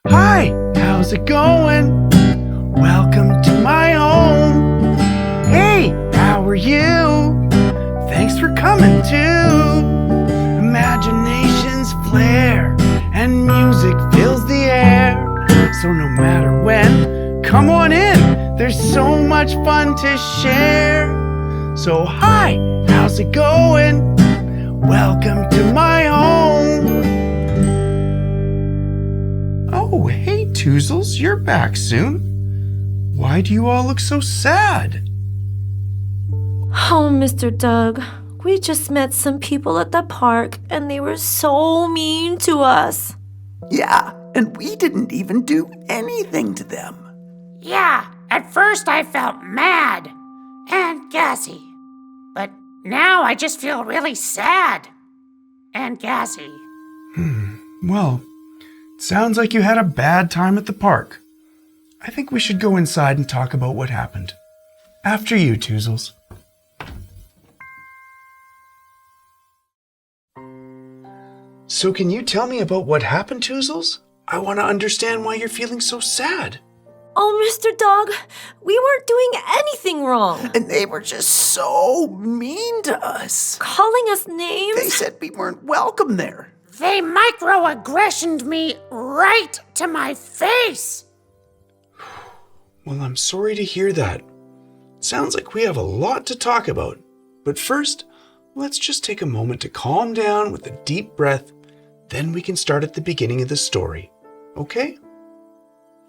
Hi, how's it going? Welcome to my home. Hey, how are you? Thanks for coming too. Imaginations flare and music fills the air. So no matter when, come on in. There's so much fun to share. So hi, how's it going? Welcome to my home. Oh, hey, Toozles, you're back soon. Why do you all look so sad? Oh, Mr. Doug, we just met some people at the park and they were so mean to us. Yeah, and we didn't even do anything to them. Yeah, at first I felt mad and gassy. But now I just feel really sad and gassy. Well, sounds like you had a bad time at the park. I think we should go inside and talk about what happened. After you, Toozles. So can you tell me about what happened, Toozles? I want to understand why you're feeling so sad. Oh, Mr. Dog, we weren't doing anything wrong. And they were just so mean to us. Calling us names? They said we weren't welcome there. They microaggressioned me right to my face. Well, I'm sorry to hear that. Sounds like we have a lot to talk about. But first, let's just take a moment to calm down with a deep breath. Then we can start at the beginning of the story. Okay?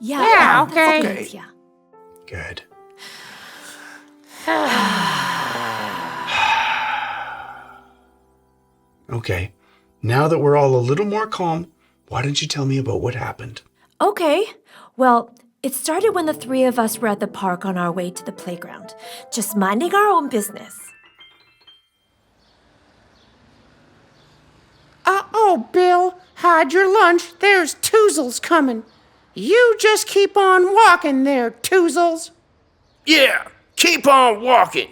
Yeah, okay. That's okay. Yeah. Good. Okay, now that we're all a little more calm, why don't you tell me about what happened? Okay, well, it started when the three of us were at the park on our way to the playground, just minding our own business. Uh-oh, Bill, hide your lunch. There's Toozles coming. You just keep on walking there, Toozles. Yeah, keep on walking.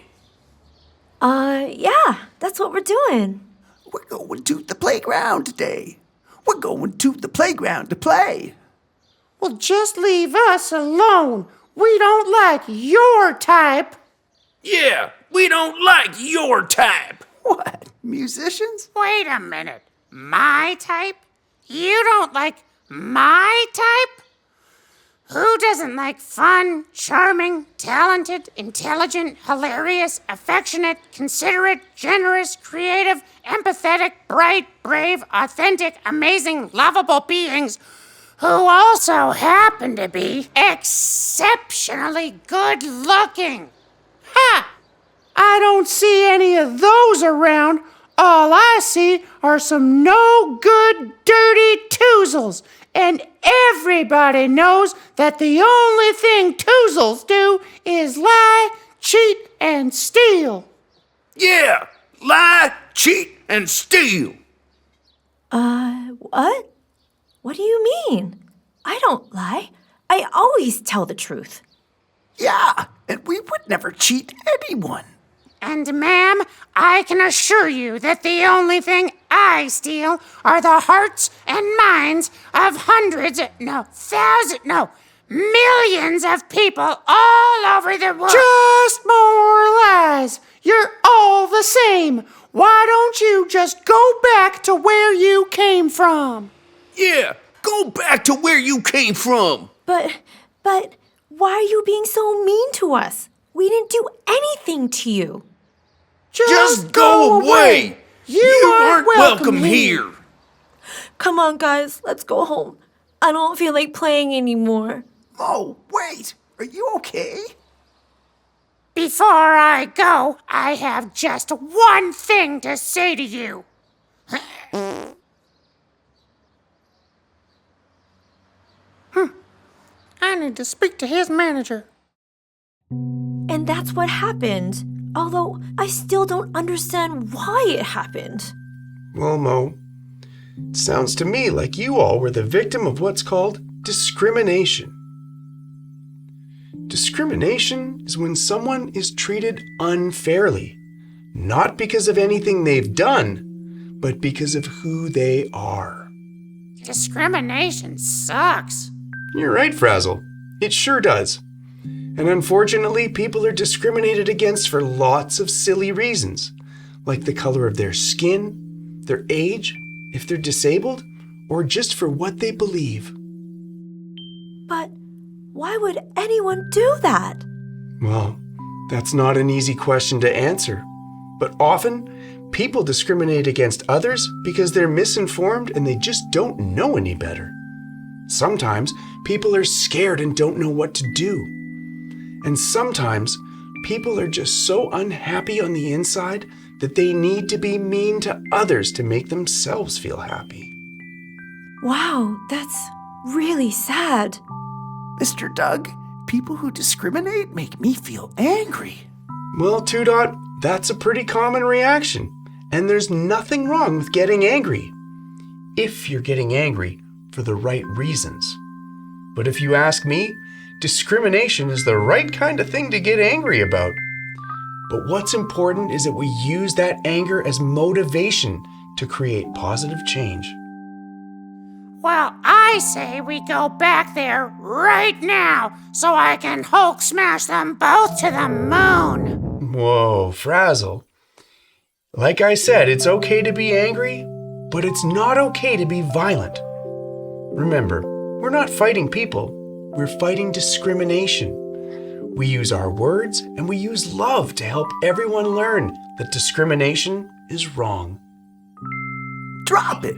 Yeah, that's what we're doing. We're going to the playground today. We're going to the playground to play. Well, just leave us alone. We don't like your type. Yeah, we don't like your type. What, musicians? Wait a minute. My type? You don't like my type? Who doesn't like fun, charming, talented, intelligent, hilarious, affectionate, considerate, generous, creative, empathetic, bright, brave, authentic, amazing, lovable beings who also happen to be exceptionally good looking? Ha! I don't see any of those around. All I see are some no good, dirty Toozles. And everybody knows that the only thing Toozles do is lie, cheat, and steal. Yeah, lie, cheat, and steal. What? What do you mean? I don't lie. I always tell the truth. Yeah, and we would never cheat anyone. And, ma'am, I can assure you that the only thing I steal are the hearts and minds of millions of people all over the world. Just more lies. You're all the same. Why don't you just go back to where you came from? Yeah, go back to where you came from. But, why are you being so mean to us? We didn't do anything to you. Just go away. You aren't welcome here. Come on, guys, let's go home. I don't feel like playing anymore. Oh, wait. Are you okay? Before I go, I have just one thing to say to you. I need to speak to his manager. And that's what happened. Although I still don't understand why it happened. Well, Mo, it sounds to me like you all were the victim of what's called discrimination. Discrimination is when someone is treated unfairly, not because of anything they've done, but because of who they are. Discrimination sucks. You're right, Frazzle. It sure does. And unfortunately, people are discriminated against for lots of silly reasons, like the color of their skin, their age, if they're disabled, or just for what they believe. But why would anyone do that? Well, that's not an easy question to answer. But often, people discriminate against others because they're misinformed and they just don't know any better. Sometimes, people are scared and don't know what to do. And sometimes, people are just so unhappy on the inside that they need to be mean to others to make themselves feel happy. Wow, that's really sad. Mr. Doug, people who discriminate make me feel angry. Well, Two Dot, that's a pretty common reaction. And there's nothing wrong with getting angry, if you're getting angry for the right reasons. But if you ask me, discrimination is the right kind of thing to get angry about. But what's important is that we use that anger as motivation to create positive change. Well, I say we go back there right now so I can Hulk smash them both to the moon. Whoa, Frazzle. Like I said, it's okay to be angry, but it's not okay to be violent. Remember, we're not fighting people, we're fighting discrimination. We use our words and we use love to help everyone learn that discrimination is wrong. Drop it.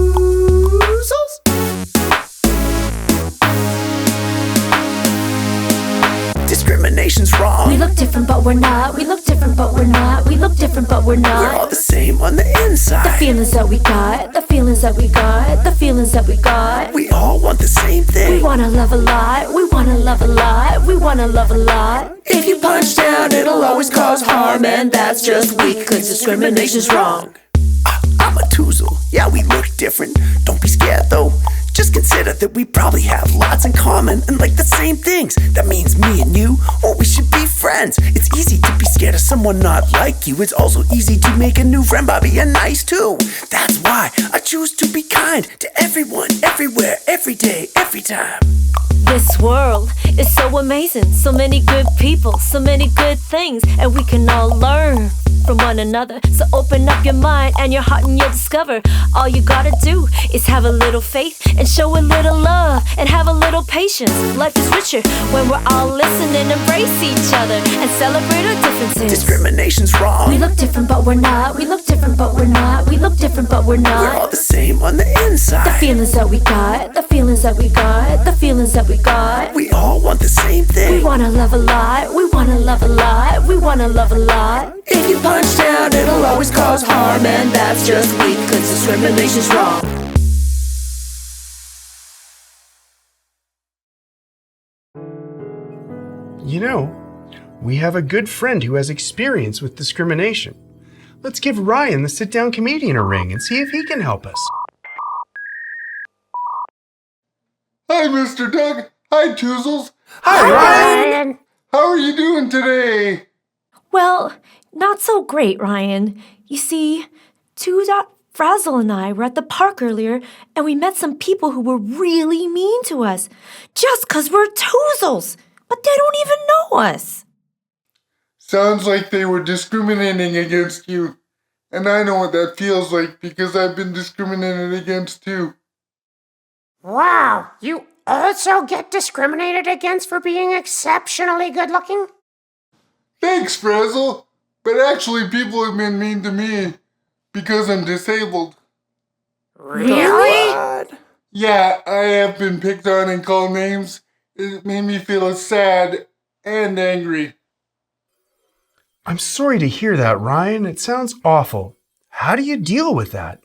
Toozles? Discrimination's wrong. We look different, but we're not. We look different, but we're not. We look different, but we're not. We're all the same on the The inside. feelings that we got, the feelings that we got, the feelings that we got. We all want the same We thing. wanna love a lot, we wanna love a lot, we wanna love a lot. If you punch down, it'll always cause harm, and that's just weak, cause discrimination's wrong. I'm a Toozle, yeah, we look different. Don't be scared though. Just consider that we probably have lots in common and like the same things. That means me and you, oh, we should be friends. It's easy to be scared of someone not like you. It's also easy to make a new friend by being nice too. That's why I choose to be kind to everyone, everywhere, every day, every time. This world is so amazing, so many good people, so many good things, and we can all learn from one another. So open up your mind and your heart and you'll discover all you gotta do is have a little faith and show a little love and have a little patience. Life is richer when we're all listening, embrace each other and celebrate our differences. Discrimination's wrong. We look different but we're not. We look different but we're not. We look different but we're not. We're all the same on the The inside. feelings that we got, the feelings that we got, the feelings that we got. We all want the same We thing. wanna love a lot, we wanna love a lot, we wanna love a lot. If you punch down, it'll always cause harm, and that's just weak, cause discrimination's wrong. You know, we have a good friend who has experience with discrimination. Let's give Ryan, the sit-down comedian, a ring and see if he can help us. Hi, Mr. Doug. Hi, Toozles. Hi, Ryan! Ryan, How are you doing today? Well, not so great, Ryan. You see, Frazzle and I were at the park earlier and we met some people who were really mean to us just 'cause we're Toozles, but they don't even know us. Sounds like they were discriminating against you. And I know what that feels like because I've been discriminated against too. wow, you also get discriminated against for being exceptionally good looking? Thanks, Frazzle. But actually, people have been mean to me because I'm disabled. Really? What? Yeah, I have been picked on and called names. It made me feel sad and angry. I'm sorry to hear that, Ryan. It sounds awful. How do you deal with that?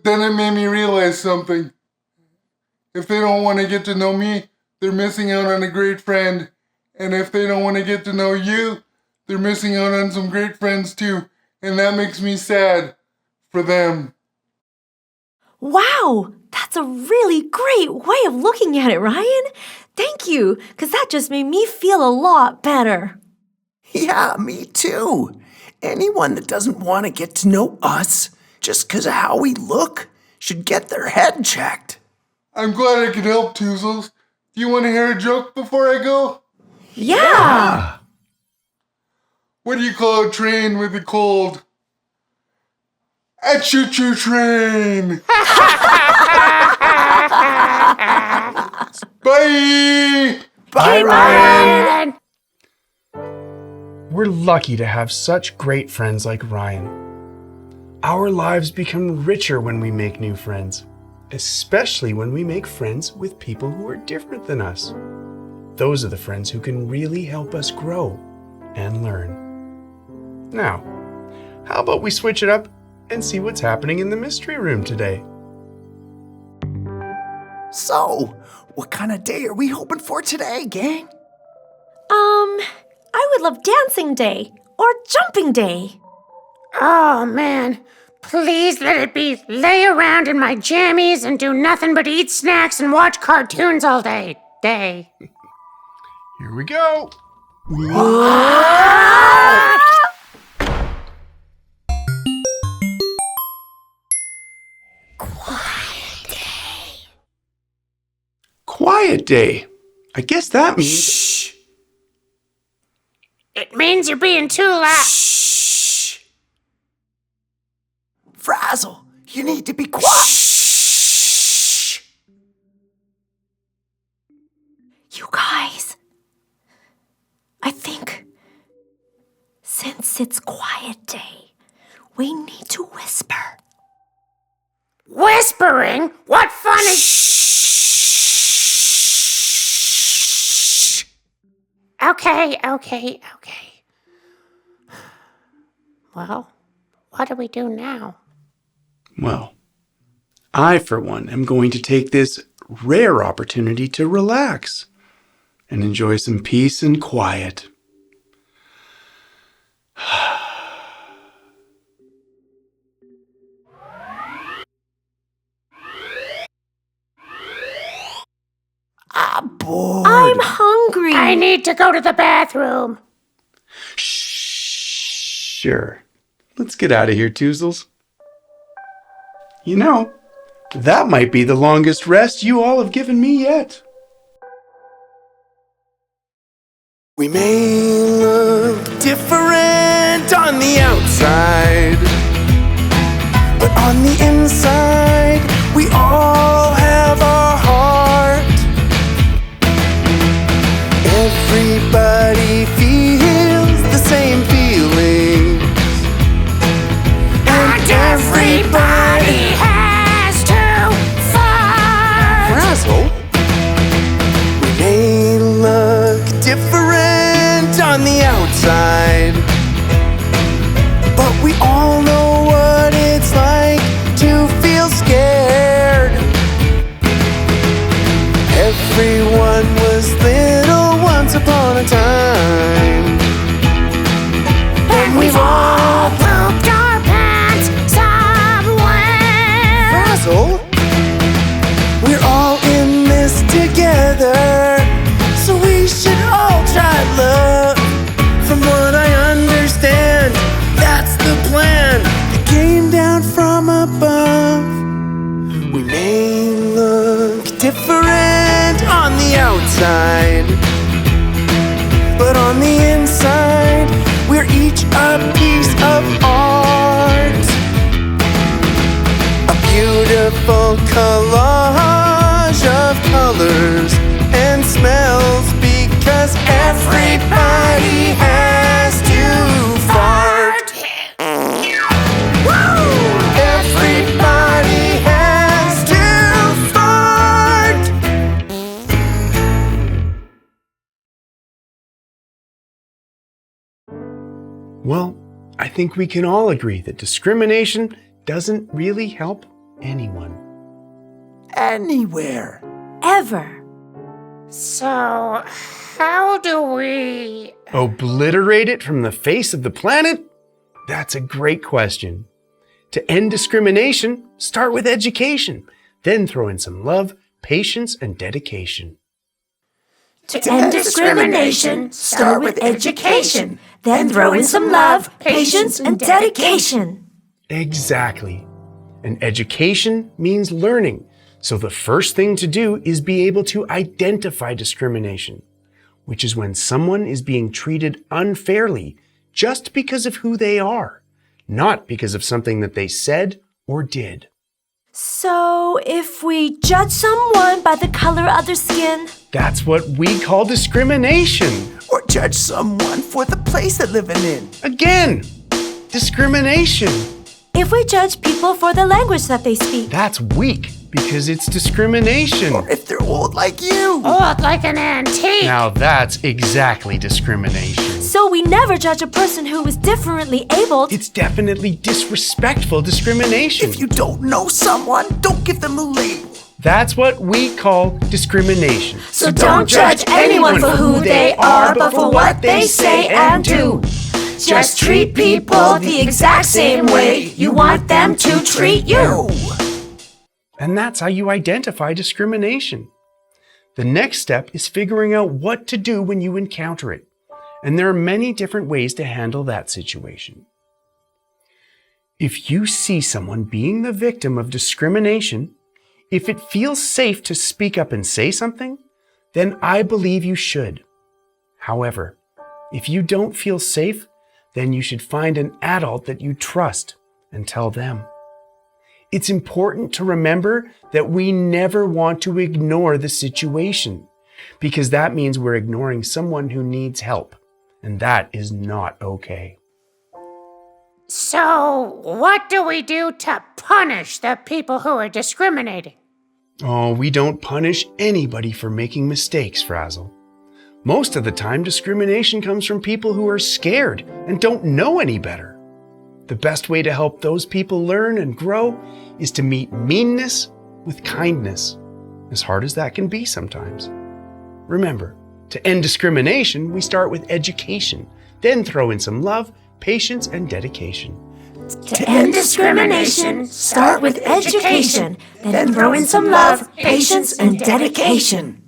Then it made me realize something. If they don't want to get to know me, they're missing out on a great friend. And if they don't want to get to know you, they're missing out on some great friends too. And that makes me sad for them. Wow, that's a really great way of looking at it, Ryan. Thank you, 'cause that just made me feel a lot better. Yeah, me too. Anyone that doesn't want to get to know us just 'cause of how we look should get their head checked. I'm glad I could help, Toozles. Do you want to hear a joke before I go? Yeah! What do you call a train with a cold? A choo-choo train! Bye! Bye, Ryan! We're lucky to have such great friends like Ryan. Our lives become richer when we make new friends, especially when we make friends with people who are different than us. Those are the friends who can really help us grow and learn. Now, how about we switch it up and see what's happening in the mystery room today? So, what kind of day are we hoping for today, gang? I would love dancing day or jumping day. Oh, man. Please let it be lay around in my jammies and do nothing but eat snacks and watch cartoons all day. Here we go. Quiet day. I guess that means... Shh! It means you're being too loud. Shh! Frazzle, you need to be quiet! Shh! You guys, I think since it's quiet day, we need to whisper. Whispering? What fun is... Okay. Well, what do we do now? Well, I, for one, am going to take this rare opportunity to relax and enjoy some peace and quiet. I'm bored. I'm hungry. I need to go to the bathroom. Sure. Let's get out of here, Toozles. You know, that might be the longest rest you all have given me yet. We may look different on the outside, but on the inside, we all have our heart. Everybody feels the same feelings, and everybody has to fart. Frazzle. We may look different on the outside, but we all know what it's like to feel scared. Everyone was little once upon a time, And we've all pooped our pants somewhere. Frazzle, we're all in this together, so we should all try love. From what I understand, that's the plan that came down from above. We may look different on the outside, but on the inside, we're each a piece of art. A beautiful collage of colors and smells, because everybody has to fart. Woo! Everybody has to fart. Well, I think we can all agree that discrimination doesn't really help anyone. Anywhere. Ever. So, how do we... Obliterate it from the face of the planet? That's a great question. To end discrimination, start with education, then throw in some love, patience, and dedication. To end discrimination, start with education, then throw in some love, patience, and dedication. Exactly. And education means learning. So the first thing to do is be able to identify discrimination, which is when someone is being treated unfairly just because of who they are, not because of something that they said or did. So, if we judge someone by the color of their skin, That's what we call discrimination. Or judge someone for the place they're living in. Again, discrimination. if we judge people for the language that they speak, That's weak because it's discrimination. Or if they're old like you. Old like an antique. Now that's exactly discrimination. so we never judge a person who is differently abled. It's definitely disrespectful discrimination. If you don't know someone, don't give them a label. That's what we call discrimination. So don't judge anyone for who they are, but for what they say and do. Just treat people the exact same way you want them to treat you. And that's how you identify discrimination. The next step is figuring out what to do when you encounter it. And there are many different ways to handle that situation. If you see someone being the victim of discrimination, if it feels safe to speak up and say something, then I believe you should. However, if you don't feel safe, then you should find an adult that you trust and tell them. It's important to remember that we never want to ignore the situation, because that means we're ignoring someone who needs help, and that is not okay. So, what do we do to punish the people who are discriminating? Oh, we don't punish anybody for making mistakes, Frazzle. Most of the time, discrimination comes from people who are scared and don't know any better. The best way to help those people learn and grow is to meet meanness with kindness, as hard as that can be sometimes. Remember, to end discrimination, we start with education, then throw in some love, patience, and dedication. To end discrimination, start with education, then throw in some love, patience, and dedication.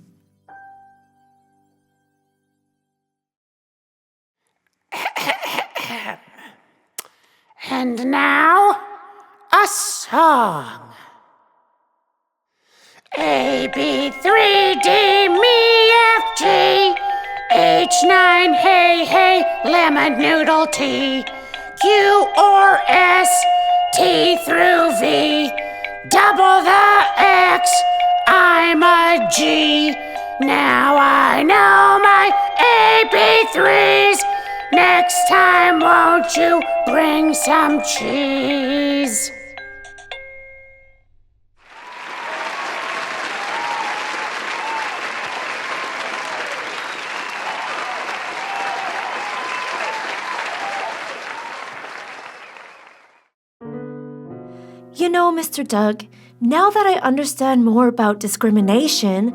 And now, a song. A, B, 3, D, M, E, F, G, H9, hey, hey, lemon noodle T, Q or S, T through V, double the X, I'm a G. Now I know my AB3s. Next time, won't you bring some cheese? You know, Mr. Doug, now that I understand more about discrimination,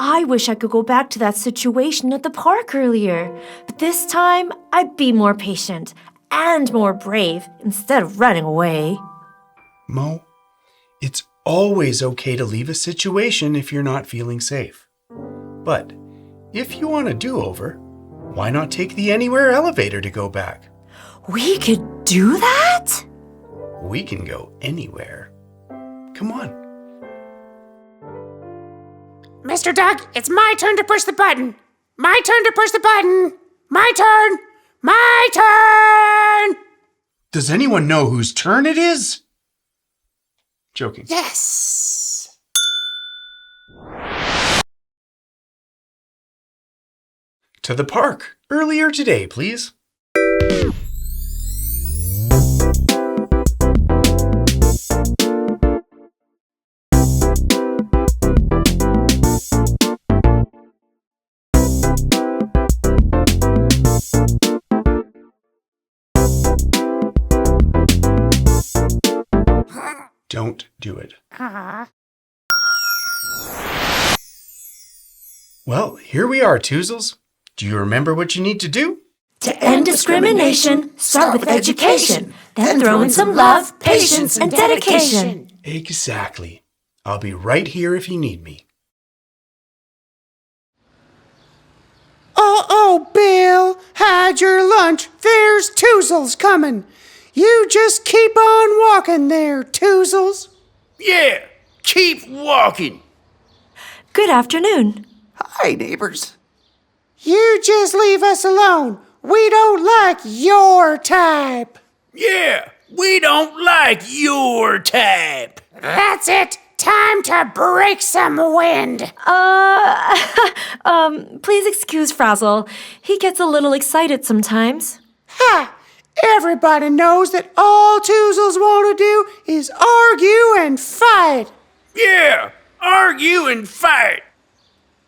I wish I could go back to that situation at the park earlier. But this time, I'd be more patient and more brave instead of running away. Mo, it's always okay to leave a situation if you're not feeling safe. But if you want a do-over, why not take the Anywhere elevator to go back? We could do that? We can go anywhere. Come on. Mr. Doug, it's my turn to push the button. My turn to push the button. My turn. My turn. Does anyone know whose turn it is? Joking. Yes. To the park. Earlier today, please. Don't do it. Well, here we are, Toozles. Do you remember what you need to do? To end discrimination, start with education, then throw in some love, patience, and dedication. Exactly. I'll be right here if you need me. Uh-oh, Bill, hide your lunch. There's Toozles coming. You just keep on walking there, Toozles. Yeah, keep walking. Good afternoon. Hi, neighbors. You just leave us alone. We don't like your type. Yeah, we don't like your type. That's it. Time to break some wind. Please excuse Frazzle. He gets a little excited sometimes. Ha! Everybody knows that all Toozles want to do is argue and fight. Yeah, argue and fight.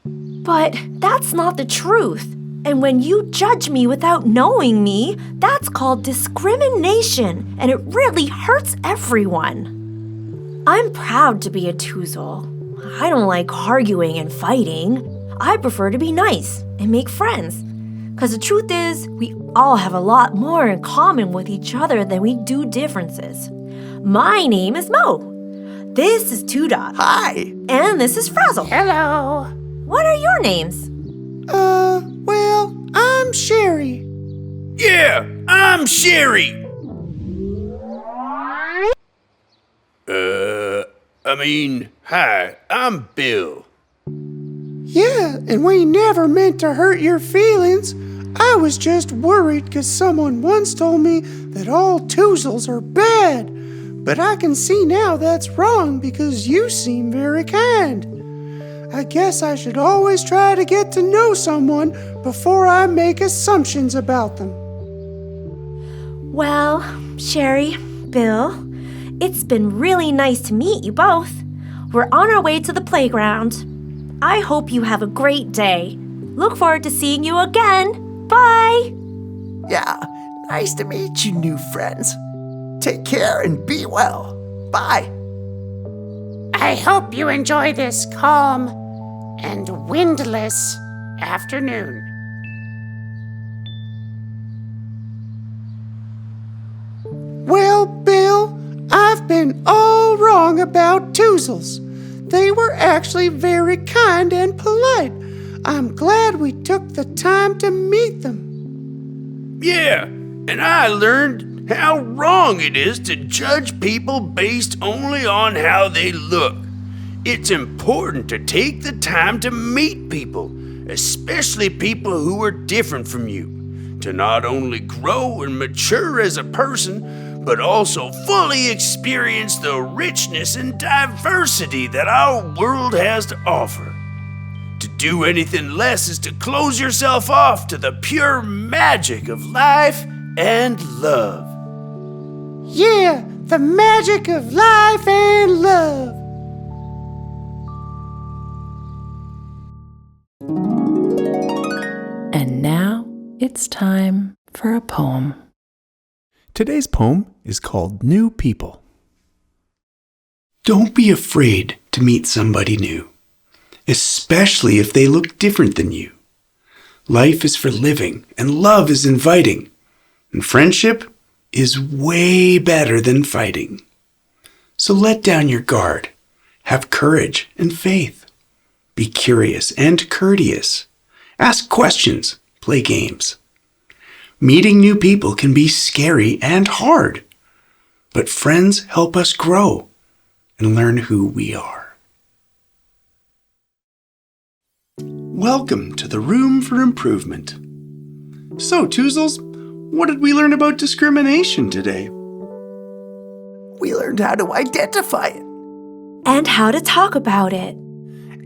But that's not the truth. And when you judge me without knowing me, that's called discrimination, and it really hurts everyone. I'm proud to be a Toozle. I don't like arguing and fighting. I prefer to be nice and make friends. Because the truth is, we all have a lot more in common with each other than we do differences. My name is Mo. This is Two Dot. Hi. And this is Frazzle. Hello. What are your names? Well, I'm Sherry. Yeah, I'm Sherry. Hi, I'm Bill. Yeah, and we never meant to hurt your feelings. I was just worried because someone once told me that all Toozles are bad. But I can see now that's wrong because you seem very kind. I guess I should always try to get to know someone before I make assumptions about them. Well, Sherry, Bill, it's been really nice to meet you both. We're on our way to the playground. I hope you have a great day. Look forward to seeing you again. Bye! Yeah, nice to meet you, new friends. Take care and be well. Bye. I hope you enjoy this calm and windless afternoon. Well, Bill, I've been all wrong about Toozles. They were actually very kind and polite. I'm glad we took the time to meet them. Yeah, and I learned how wrong it is to judge people based only on how they look. It's important to take the time to meet people, especially people who are different from you, to not only grow and mature as a person, but also fully experience the richness and diversity that our world has to offer. To do anything less is to close yourself off to the pure magic of life and love. Yeah, the magic of life and love. And now it's time for a poem. Today's poem is called New People. Don't be afraid to meet somebody new, especially if they look different than you. Life is for living, and love is inviting, and friendship is way better than fighting. So let down your guard, have courage and faith. Be curious and courteous. Ask questions, play games. Meeting new people can be scary and hard, but friends help us grow and learn who we are. Welcome to the Room for Improvement. So, Toozles, what did we learn about discrimination today? We learned how to identify it. And how to talk about it.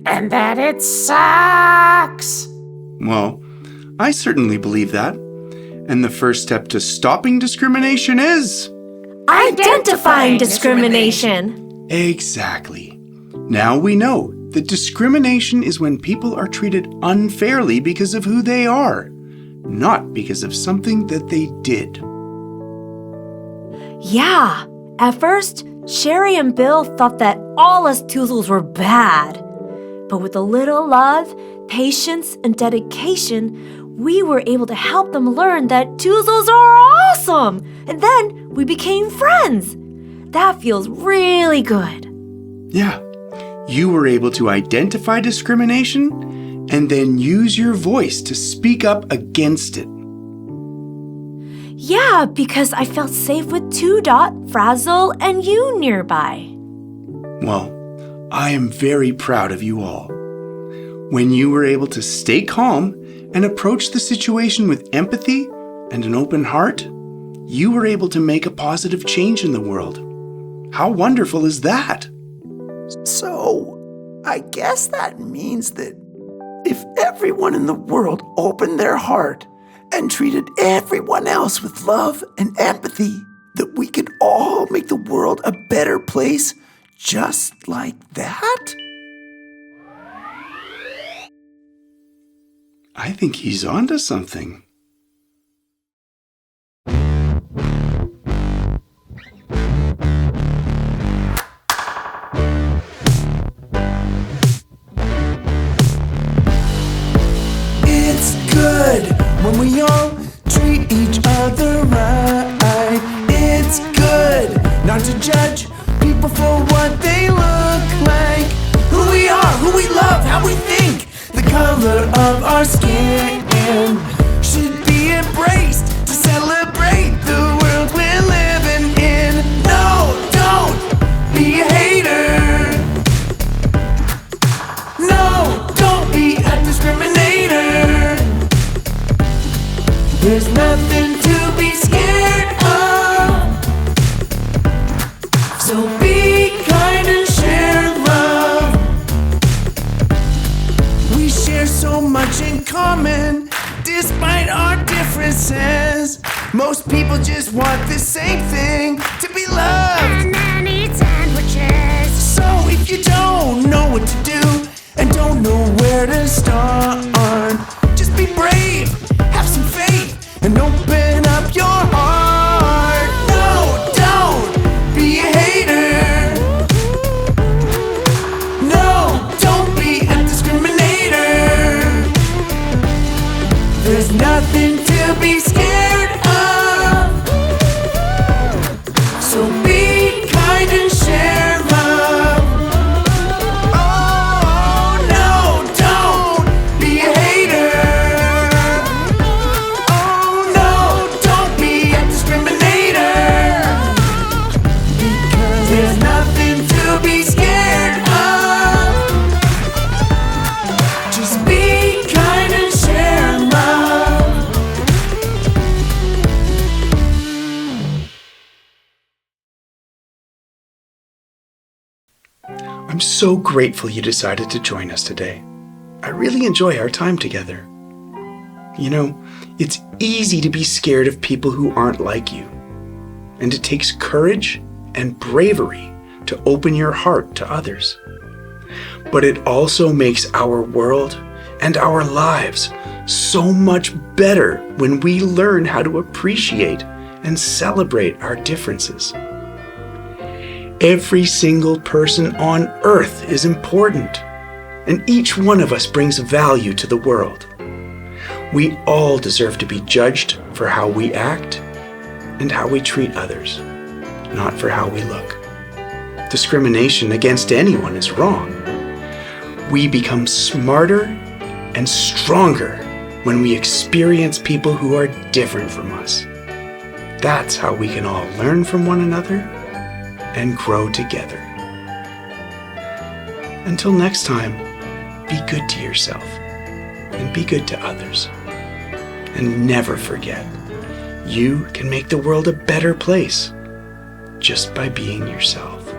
And that it sucks. Well, I certainly believe that. And the first step to stopping discrimination is... Identifying discrimination. Exactly. Now we know that discrimination is when people are treated unfairly because of who they are, not because of something that they did. Yeah, at first, Sherry and Bill thought that all us Toozles were bad. But with a little love, patience, and dedication, we were able to help them learn that Toozles are awesome! And then we became friends. That feels really good. Yeah, you were able to identify discrimination, and then use your voice to speak up against it. Yeah, because I felt safe with Toodot, Frazzle, and you nearby. Well, I am very proud of you all. When you were able to stay calm and approach the situation with empathy and an open heart, you were able to make a positive change in the world. How wonderful is that? So, I guess that means that if everyone in the world opened their heart and treated everyone else with love and empathy, that we could all make the world a better place just like that? I think he's onto something. It's good when we all treat each other right. It's good not to judge people for what they look like. Who we are, who we love, how we think, the color of our skin should be embraced to celebrate the world we're living in. No, don't be a hater. No, don't be a discriminator. There's nothing to be scared of. So be kind and share love. We share so much in common, despite our differences. Most people just want the same thing, to be loved. And then eat sandwiches. So if you don't know what to do and don't know where to start, just be brave, have some faith, and open up your heart. No, don't be a hater. No, don't be a discriminator. There's nothing to be scared of. So be kind and share love. Oh, no, don't be a hater. Oh, no, don't be a discriminator. Because there's nothing to be scared of. Just be kind and share love. I'm so grateful you decided to join us today. I really enjoy our time together. You know, it's easy to be scared of people who aren't like you. And it takes courage and bravery to open your heart to others. But it also makes our world and our lives so much better when we learn how to appreciate and celebrate our differences. Every single person on earth is important, and each one of us brings value to the world. We all deserve to be judged for how we act and how we treat others, not for how we look. Discrimination against anyone is wrong. We become smarter and stronger when we experience people who are different from us. That's how we can all learn from one another and grow together. Until next time, be good to yourself and be good to others. And never forget, you can make the world a better place just by being yourself.